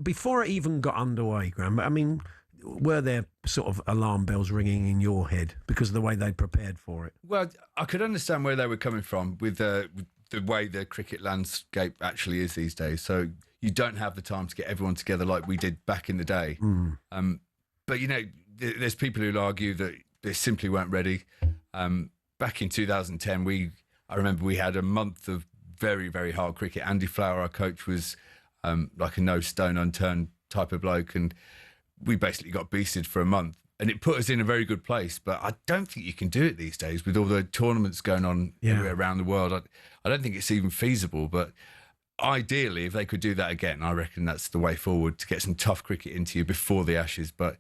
before it even got underway, Graeme, I mean, were there sort of alarm bells ringing in your head because of the way they'd prepared for it? Well, I could understand where they were coming from with the way the cricket landscape actually is these days. So you don't have the time to get everyone together like we did back in the day. But, you know, there's people who'll argue that they simply weren't ready. Back in 2010, I remember we had a month of very, very hard cricket. Andy Flower, our coach, was like a no stone unturned type of bloke, and we basically got beasted for a month. And it put us in a very good place. But I don't think you can do it these days with all the tournaments going on everywhere around the world. I don't think it's even feasible. But ideally, if they could do that again, I reckon that's the way forward, to get some tough cricket into you before the Ashes. But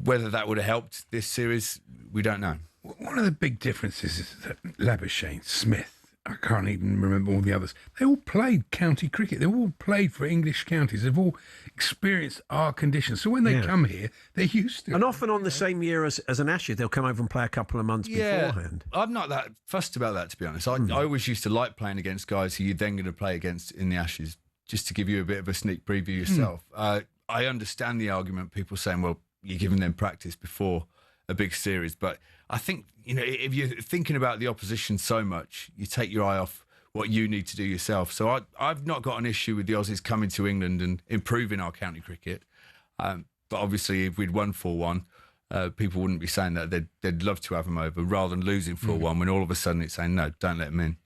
whether that would have helped this series, we don't know. One of the big differences is that Labuschagne, Smith, I can't even remember all the others, they all played county cricket. They all played for English counties. They've all experienced our conditions. So when they come here, they're used to it. And often on the same year as an Ashes, they'll come over and play a couple of months beforehand. I'm not that fussed about that, to be honest. I always used to like playing against guys who you're then going to play against in the Ashes, just to give you a bit of a sneak preview yourself. I understand the argument, people saying, well, you're giving them practice before a big series. But I think, you know, if you're thinking about the opposition so much, you take your eye off what you need to do yourself. So I've not got an issue with the Aussies coming to England and improving our county cricket. But obviously, if we'd won 4-1, people wouldn't be saying that. They'd love to have them over, rather than losing 4-1 when all of a sudden it's saying, no, don't let them in.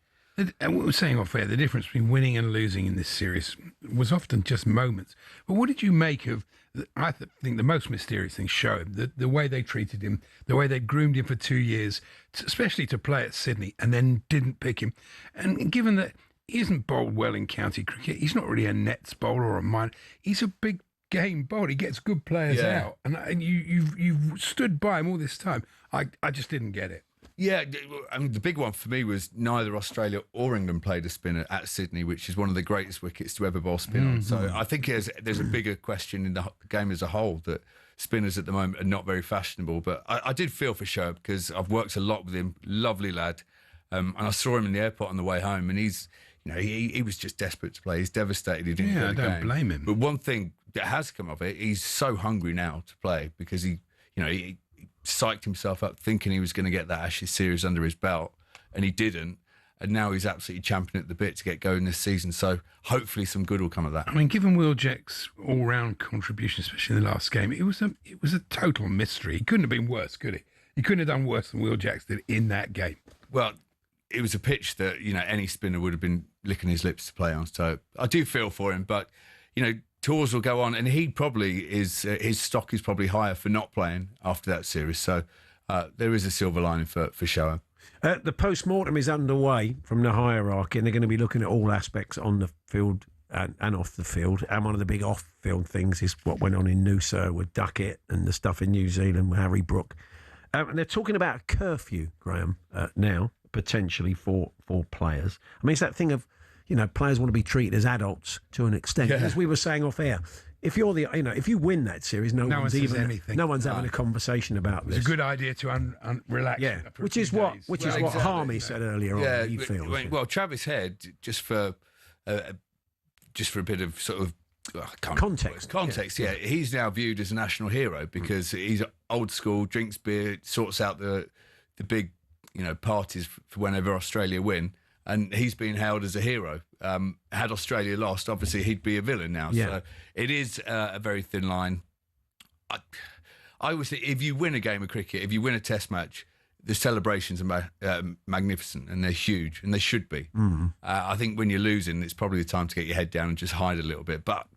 And what we were saying off air, the difference between winning and losing in this series was often just moments. But what did you make of, I think the most mysterious thing, Shoaib, the way they treated him, the way they groomed him for 2 years, especially to play at Sydney, and then didn't pick him. And given that he isn't bowled well in county cricket, he's not really a nets bowler or a minor, he's a big game bowler. He gets good players out. And you've stood by him all this time. I just didn't get it. Yeah, I mean, the big one for me was neither Australia or England played a spinner at Sydney, which is one of the greatest wickets to ever bowl spin on. So I think there's a bigger question in the game as a whole, that spinners at the moment are not very fashionable. But I did feel for Shoaib, because I've worked a lot with him, lovely lad. And I saw him in the airport on the way home, and he's, you know, he was just desperate to play. He's devastated he didn't get the game. I don't blame him. But one thing that has come of it, he's so hungry now to play, because he psyched himself up thinking he was going to get that Ashes series under his belt, and he didn't. And now he's absolutely champing at the bit to get going this season. So hopefully some good will come of that. I mean, given Will Jack's all-round contribution, especially in the last game, it was a total mystery. He couldn't have been worse, could he? He couldn't have done worse than Will Jack did in that game. Well, it was a pitch that, you know, any spinner would have been licking his lips to play on. So I do feel for him, but, you know, tours will go on, and he probably is, his stock is probably higher for not playing after that series. So there is a silver lining for Shoaib. The post-mortem is underway from the hierarchy, and they're going to be looking at all aspects on the field and off the field. And one of the big off-field things is what went on in Noosa with Duckett and the stuff in New Zealand with Harry Brook. And they're talking about a curfew, Graeme, now, potentially for players. I mean, it's that thing of, you know, players want to be treated as adults to an extent. Yeah. As we were saying off air, if you're if you win that series, no one's having a conversation about this. It's a good idea to relax. Yeah, which is what Harmy said earlier on. He feels. Well, Travis Head, just for a bit of sort of context. Yeah, he's now viewed as a national hero because he's old school, drinks beer, sorts out the big, you know, parties for whenever Australia win. And he's been hailed as a hero. Had Australia lost, obviously he'd be a villain now. Yeah. So it is a very thin line. I always think if you win a game of cricket, if you win a test match, the celebrations are magnificent, and they're huge, and they should be. I think when you're losing, it's probably the time to get your head down and just hide a little bit. But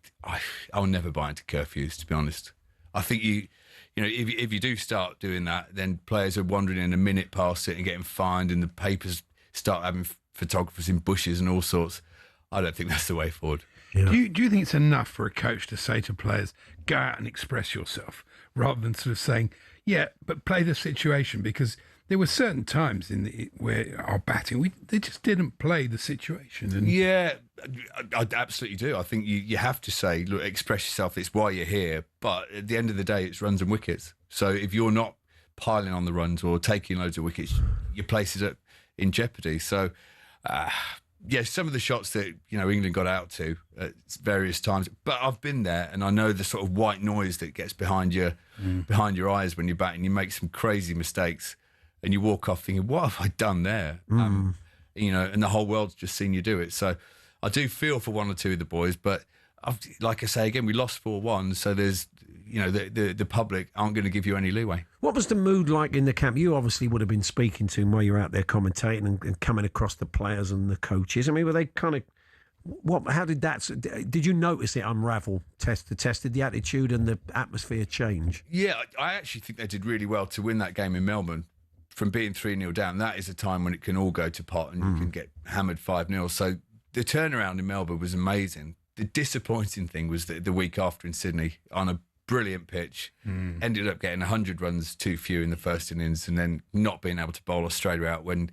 I'll never buy into curfews, to be honest. I think you know, if you do start doing that, then players are wandering in a minute past it and getting fined, and the papers start having photographers in bushes and all sorts. I don't think that's the way forward. Yeah. Do you think it's enough for a coach to say to players, go out and express yourself, rather than sort of saying, yeah, but play the situation? Because there were certain times where our batting, they just didn't play the situation. And yeah, I absolutely do. I think you have to say, look, express yourself. It's why you're here. But at the end of the day, it's runs and wickets. So if you're not piling on the runs or taking loads of wickets, your place is in jeopardy. So yeah, some of the shots that, England got out to at various times, but I've been there and I know the sort of white noise that gets behind your eyes when you're batting. You make some crazy mistakes and you walk off thinking, what have I done there? And the whole world's just seen you do it. So I do feel for one or two of the boys, but like I say again, we lost 4-1, so there's the public aren't going to give you any leeway. What was the mood like in the camp? You obviously would have been speaking to them while you were out there commentating and coming across the players and the coaches. I mean, were they kind of how did that? Did you notice it unravel test to test? Did the attitude and the atmosphere change? Yeah, I actually think they did really well to win that game in Melbourne. From being 3-0 down, that is a time when it can all go to pot and you can get hammered 5-0. So the turnaround in Melbourne was amazing. The disappointing thing was that the week after in Sydney, on a brilliant pitch, ended up getting 100 runs too few in the first innings and then not being able to bowl Australia out. When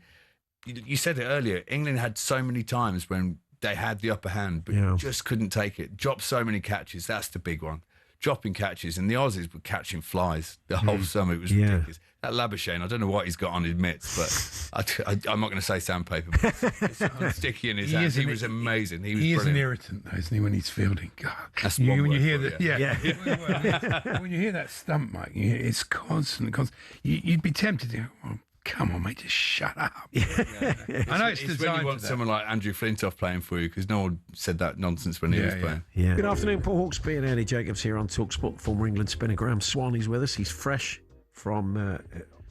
you said it earlier, England had so many times when they had the upper hand, but just couldn't take it. Dropped so many catches, that's the big one. Dropping catches, and the Aussies were catching flies the whole summer. It was ridiculous. That Labuschagne, I don't know what he's got on his mitts, but I'm not going to say sandpaper, but it's sticky in his hands. He was amazing. He was an irritant, though, isn't he, when he's fielding? God. That's when you hear that, when you hear that stump, Mike, it's constant. You'd be tempted to go, oh, come on, mate, just shut up. I know it's when you want someone like Andrew Flintoff playing for you, because no one said that nonsense when he was playing. Yeah. Good afternoon, Paul Hawksbee and Eddie Jacobs here on talkSPORT. Former England spinner Graeme Swann is with us. He's fresh from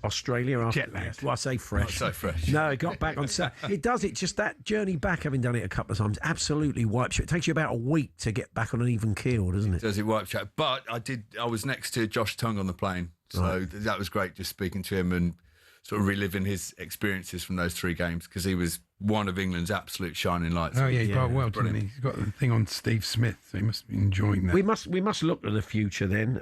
Australia. Jet lagged. Well, I say fresh. Not so fresh. No, he got back on Saturday. It's just that journey back, having done it a couple of times, absolutely wipes you. It takes you about a week to get back on an even keel, doesn't it? Does it wipe you out? But I was next to Josh Tongue on the plane, so that was great, just speaking to him and sort of reliving his experiences from those 3 games, because he was one of England's absolute shining lights. Oh, yeah, he bowled well, didn't he? He's got the thing on Steve Smith, so he must be enjoying that. We must look to the future then,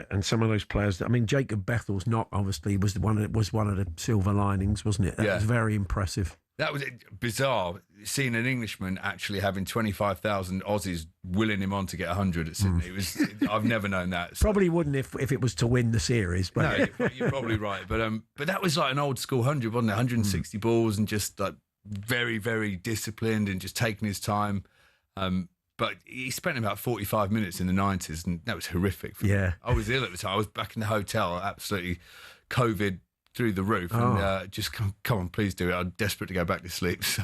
and some of those players. I mean, Jacob Bethel's knock obviously was one of the silver linings, wasn't it? That was very impressive. That was bizarre, seeing an Englishman actually having 25,000 Aussies willing him on to get 100 at Sydney. It was, I've never known that. So. Probably wouldn't if it was to win the series. But no, you're probably right. But that was like an old school 100, wasn't it? 160 balls and just like very, very disciplined and just taking his time. But he spent about 45 minutes in the 90s, and that was horrific. For me. I was ill at the time. I was back in the hotel, absolutely COVID through the roof, and just come on, please do it. I'm desperate to go back to sleep. So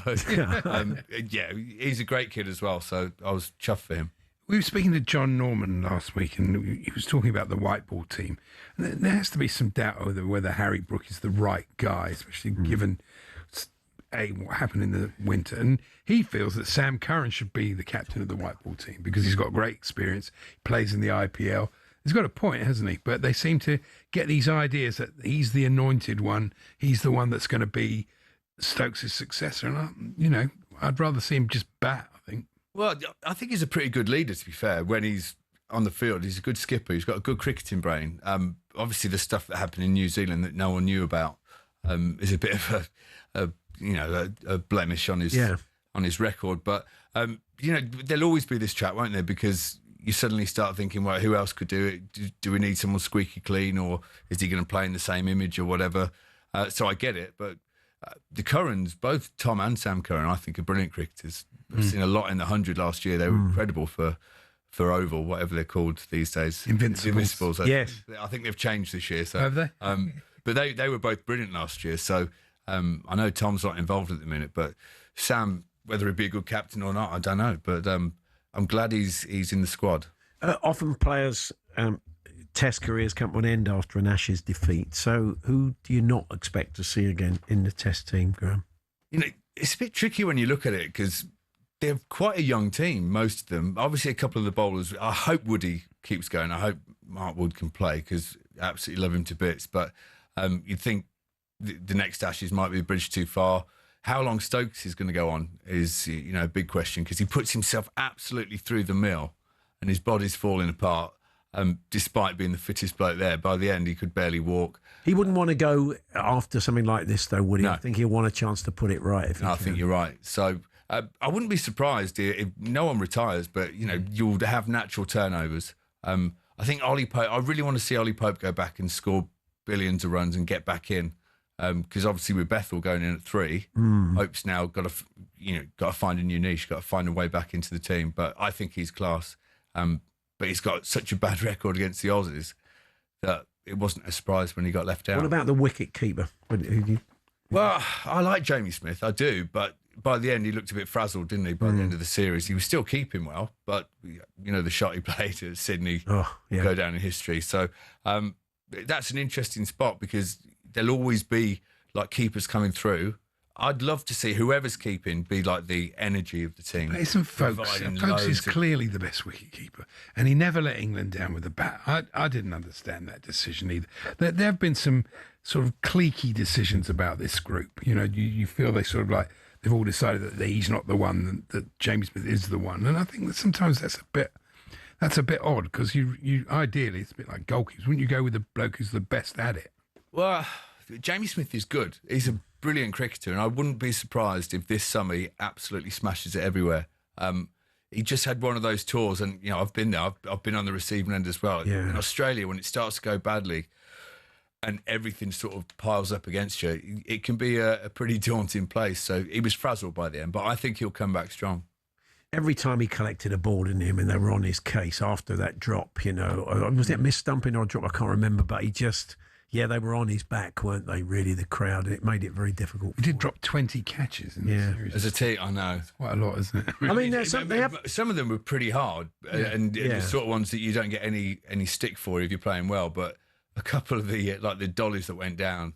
he's a great kid as well. So I was chuffed for him. We were speaking to John Norman last week, and he was talking about the white ball team. And there has to be some doubt over whether Harry Brook is the right guy, especially given what happened in the winter. And he feels that Sam Curran should be the captain of the white ball team because he's got great experience, plays in the IPL. He's got a point, hasn't he? But they seem to get these ideas that he's the anointed one. He's the one that's going to be Stokes' successor. And, I'd rather see him just bat, I think. Well, I think he's a pretty good leader, to be fair. When he's on the field, he's a good skipper. He's got a good cricketing brain. Obviously, the stuff that happened in New Zealand that no one knew about is a bit of a blemish on his record. But, there'll always be this chat, won't there? Because you suddenly start thinking, well, who else could do it? Do we need someone squeaky clean, or is he going to play in the same image or whatever? So I get it, but the Currans, both Tom and Sam Curran, I think are brilliant cricketers. I've seen a lot in the 100 last year. They were incredible for Oval, whatever they're called these days. Invincibles. Yes. I think they've changed this year. So, have they? But they were both brilliant last year. So I know Tom's not involved at the minute, but Sam, whether he'd be a good captain or not, I don't know. But I'm glad he's in the squad. Often players' Test careers come to an end after an Ashes defeat. So who do you not expect to see again in the Test team, Graeme? It's a bit tricky when you look at it because they're quite a young team, most of them. Obviously, a couple of the bowlers. I hope Woody keeps going. I hope Mark Wood can play because I absolutely love him to bits. But you'd think the next Ashes might be a bridge too far. How long Stokes is going to go on is a big question because he puts himself absolutely through the mill and his body's falling apart. Despite being the fittest bloke there, by the end he could barely walk. He wouldn't want to go after something like this, though, would he? No. I think he'll want a chance to put it right. I think you're right. So I wouldn't be surprised if no one retires, but you'll have natural turnovers. I think Ollie Pope. I really want to see Ollie Pope go back and score billions of runs and get back in. because obviously with Bethel going in at 3, Hope's now got to find a new niche, got to find a way back into the team. But I think he's class. But he's got such a bad record against the Aussies that it wasn't a surprise when he got left out. What about the wicket keeper? Well, I like Jamie Smith, I do, but by the end he looked a bit frazzled, didn't he? By the end of the series, he was still keeping well, but the shot he played at Sydney go down in history. So that's an interesting spot because there'll always be like keepers coming through. I'd love to see whoever's keeping be like the energy of the team. But isn't Folkes is clearly the best wicketkeeper, and he never let England down with a bat. I didn't understand that decision either. There have been some sort of cliquey decisions about this group. You feel they sort of like they've all decided that he's not the one, that James Smith is the one, and I think that sometimes that's a bit odd because you ideally it's a bit like goalkeepers. Wouldn't you go with the bloke who's the best at it? Well, Jamie Smith is good. He's a brilliant cricketer, and I wouldn't be surprised if this summer he absolutely smashes it everywhere. He just had one of those tours, and I've been there. I've been on the receiving end as well. Yeah. In Australia, when it starts to go badly, and everything sort of piles up against you, it can be a pretty daunting place. So he was frazzled by the end, but I think he'll come back strong. Every time he collected a ball, didn't he? And they were on his case after that drop. Was it misstumping or a drop? I can't remember, but he just. Yeah, they were on his back, weren't they, really, the crowd? It made it very difficult. He did drop 20 catches in the series. As a team, I know. It's quite a lot, isn't it? I mean, there's some of them were pretty hard, and the sort of ones that you don't get any stick for if you're playing well, but a couple of the dollies that went down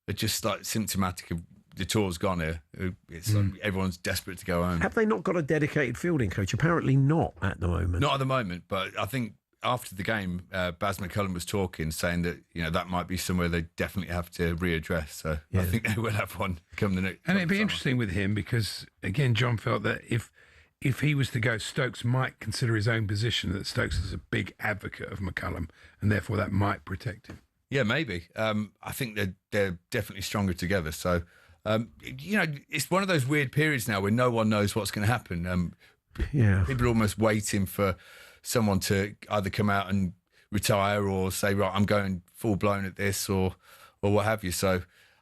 are just like symptomatic of the tour's gone here. It's like everyone's desperate to go home. Have they not got a dedicated fielding coach? Apparently not at the moment. Not at the moment, but I think after the game, Baz McCullum was talking, saying that that might be somewhere they definitely have to readdress. So I think they will have one come the next. And it'd be interesting with him because again, John felt that if he was to go, Stokes might consider his own position. That Stokes is a big advocate of McCullum, and therefore that might protect him. Yeah, maybe. I think they're definitely stronger together. So it's one of those weird periods now where no one knows what's going to happen. People are almost waiting for someone to either come out and retire or say, right, I'm going full blown at this or what have you. So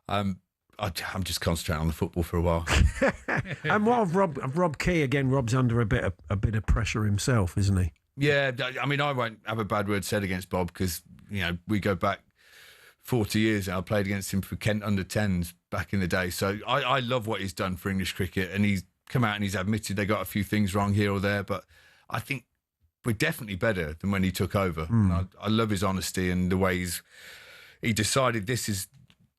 I'm just concentrating on the football for a while. And what of Rob Key again? Rob's under a bit of pressure himself, isn't he? Yeah, I mean, I won't have a bad word said against Bob because we go back 40 years and I played against him for Kent under-10s back in the day. So I love what he's done for English cricket, and he's come out and he's admitted they got a few things wrong here or there, but I think we're definitely better than when he took over. I love his honesty and the way he decided this is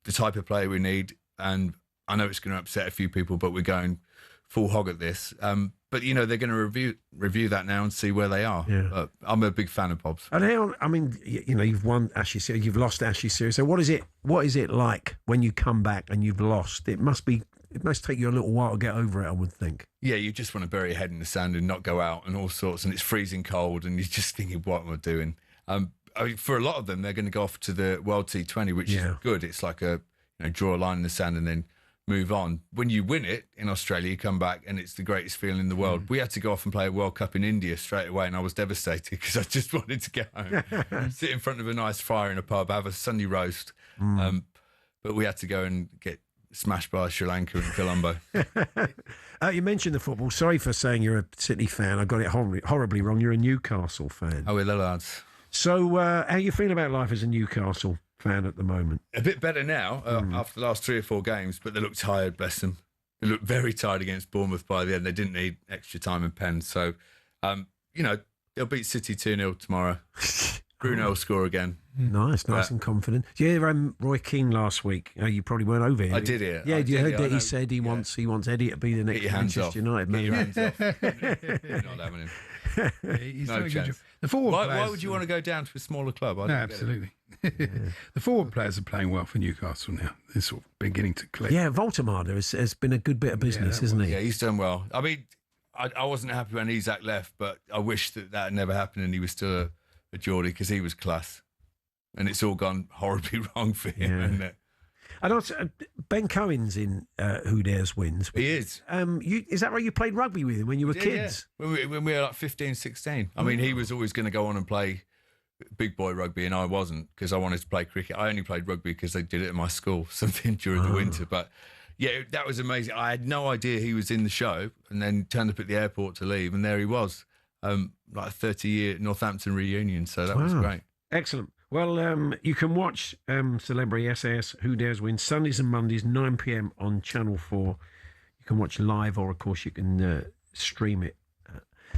the type of player we need, and I know it's going to upset a few people, but we're going full hog at this. But they're going to review that now and see where they are. Yeah. I'm a big fan of Bob's. And how? I mean, you've won Ashes series, you've lost Ashes series. So what is it like when you come back and you've lost? It must take you a little while to get over it, I would think. Yeah, you just want to bury your head in the sand and not go out and all sorts, and it's freezing cold, and you're just thinking, what am I doing? I mean, for a lot of them, they're going to go off to the World T20, which is good. It's like draw a line in the sand and then move on. When you win it in Australia, you come back and it's the greatest feeling in the world. We had to go off and play a World Cup in India straight away, and I was devastated because I just wanted to get home, sit in front of a nice fire in a pub, have a Sunday roast. But we had to go and get smashed by Sri Lanka and Colombo. You mentioned the football. Sorry for saying you're a City fan. I got it horribly wrong. You're a Newcastle fan. Oh, we're the lads. So how you feel about life as a Newcastle fan at the moment? A bit better now after the last 3 or 4 games, but they look tired, bless them. They looked very tired against Bournemouth by the end. They didn't need extra time and pen. So, they'll beat City 2-0 tomorrow. Bruno will score again. Nice and confident. Did you hear Roy Keane last week? You probably weren't over here. I did hear. Yeah, you heard that he said he wants Eddie to be the next Manchester United man. Get your hands off. You're not having him. He's no chance. The forward players, why would you want to go down to a smaller club? No, absolutely. The forward players are playing well for Newcastle now. They're sort of beginning to click. Yeah, Voltemada has been a good bit of business, isn't he? Yeah, he's done well. I mean, I wasn't happy when Isak left, but I wish that had never happened and he was still a Geordie because he was class. And it's all gone horribly wrong for him, hasn't it? And also, Ben Cohen's in Who Dares Wins. He is. Is that right? You played rugby with him when you were kids? Yeah. When we were like 15, 16. I mean, he was always going to go on and play big boy rugby, and I wasn't, because I wanted to play cricket. I only played rugby because they did it at my school, something during the winter. But yeah, that was amazing. I had no idea he was in the show, and then turned up at the airport to leave, and there he was, like a 30-year Northampton reunion. So that was great. Excellent. Well, you can watch Celebrity SAS, Who Dares Win, Sundays and Mondays, 9 p.m. on Channel 4. You can watch live, or, of course, you can stream it.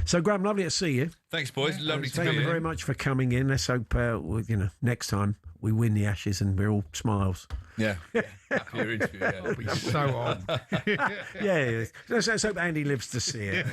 So, Graeme, lovely to see you. Thanks, boys. Lovely to be here. Thank you very much for coming in. Let's hope, next time we win the Ashes and we're all smiles. Yeah. Happier interview, yeah. It'll be so on. Yeah. Let's hope Andy lives to see it.